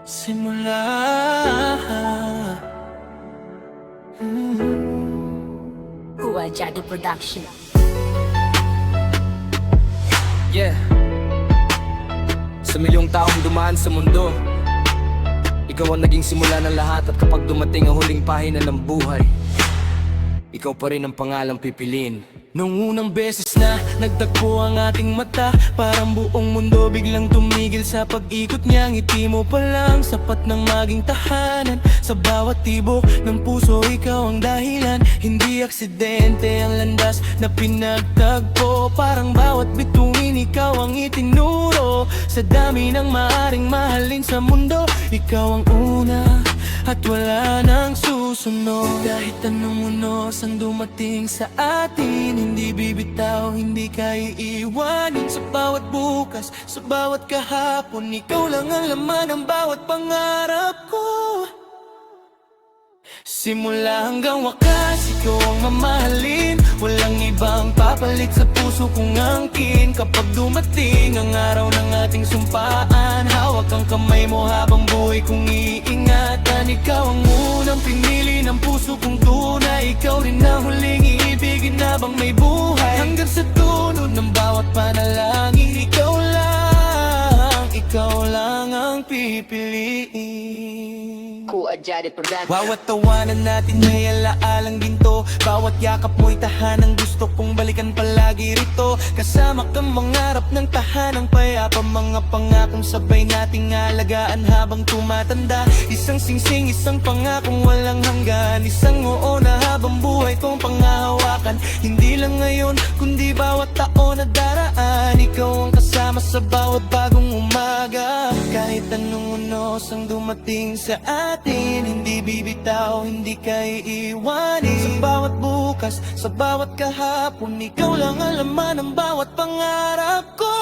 simula. Kuwa Jadi Production. Yeah. Sa milyong taong dumaan sa mundo, ikaw ang naging simula ng lahat. At kapag dumating ang huling pahina ng buhay, ikaw pa rin ang pangalang pipiliin. Nung unang beses na nagtagpo ang ating mata, parang buong mundo biglang tumigil sa pag-ikot niya. Ngiti mo pa lang, sapat ng maging tahanan. Sa bawat tibok ng puso, ikaw ang dahilan. Hindi aksidente ang landas na pinagtagpo. Parang bawat bituin, ikaw ang itinuro. Sa dami ng maaring mahalin sa mundo, ikaw ang una at wala nang susunod. Kahit anong unos ang dumating sa atin, hindi bibitaw, hindi ka iiwanin. Sa bawat bukas, sa bawat kahapon, ikaw lang ang laman ng bawat pangarap ko. Simula hanggang wakas, ikaw ang mamahalin. Walang ibang papalit sa puso kong angkin. Kapag dumating ang araw ng ating sumpaan, hawak ang kamay mo habang buhay kong iingatan. Ikaw ang unang pinili ng puso kong tunay. Ikaw rin ang huling iibigin habang may buhay. Hanggang sa dulo ng bawat panalangin, ikaw lang ang pipiliin. Kuwa Jadi Production. Bawat tawanan natin may alaalang ginto. Bawat yakap mo'y tahanang gusto kong balikan palagi rito. Kasama kang mangarap ng tahanang payapa. Mga pangakong sabay nating alagaan habang tumatanda. Isang singsing, isang pangakong walang hanggan. Isang oo na habang buhay kong panghahawakan. Hindi lang ngayon, kundi bawat taon na daraan. Ikaw ang kasama sa bawat bagong umaga. Kahit anong unos ang dumating sa atin, hindi bibitaw, hindi ka iiwanin. Sa bawat bukas, sa bawat kahapon, ikaw lang ang laman ng bawat pangarap ko.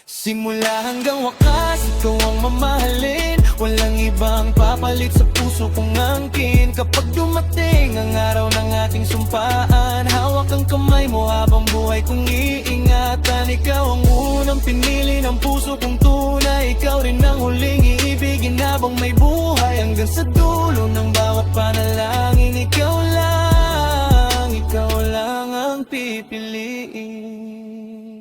Simula hanggang wakas, ikaw ang mamahalin. Walang ibang papalit sa puso kong angkin. Kapag dumating ang araw ng ating sumpaan, hawak ang kamay mo habang buhay kong iingatan. Ikaw ang unang pinili ng puso kong tunay. Ikaw rin ang huling iibigin habang may buhay. Hanggang sa dulo ng bawat panalangin, ikaw lang ang pipiliin.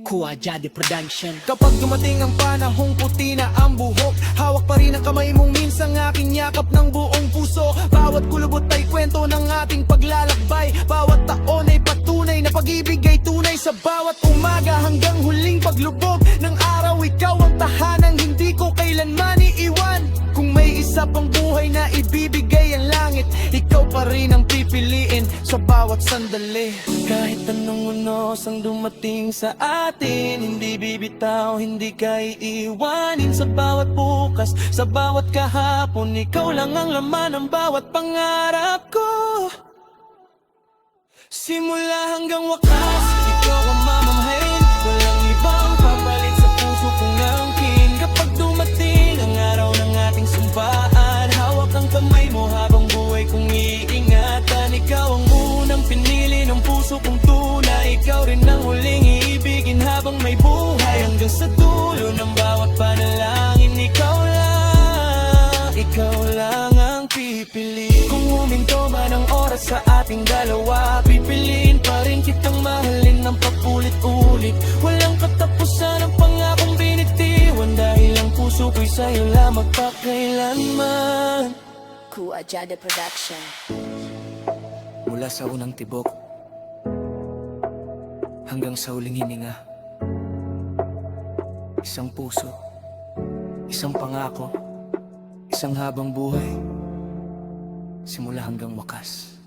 Kuwa Jadi Production. Kapag dumating ang panahong puti na ang buhok, hawak pa rin ang kamay mong minsang aking yakap ng buong puso. Bawat kulubot ay kwento ng ating paglalakbay. Bawat taon ay patunay na pag-ibig ay tunay. Sa bawat umaga hanggang huling paglubog ng araw, ikaw ang tahanang hindi ko kailanman iiwan. Kung may isa pang buhay na ibibigay ang langit, ikaw pa rin ang pipiliin sa bawat sandali. Kahit anong unos ang dumating sa atin, hindi bibitaw, hindi ka iiwanin. Sa bawat bukas, sa bawat kahapon, ikaw lang ang laman ng bawat pangarap ko. Simula hanggang wakas, ikaw ang mamamahalin. Walang ibang papalit sa puso kong angkin. Kapag dumating ang araw ng ating sumpaan, hawak ang kamay mo habang buhay kong iingatan. Ikaw ang unang pinili ng puso kong tunay. Ikaw rin ang huling iibigin habang may buhay. Hanggang sa dulo ng bawat panalangin, ikaw lang ang pipili. Kung huminto man ang oras sa ating dalawa, pipiliin pa rin kitang mahalin ng paulit-ulit. Walang katapusan ang pangakong binitiwan, dahil ang puso ko'y sa'yo lamang pakailanman. Kuwa Jadi Production. Mula sa unang tibok hanggang sa huling hininga, isang puso, isang pangako, isang habang buhay, simula hanggang wakas.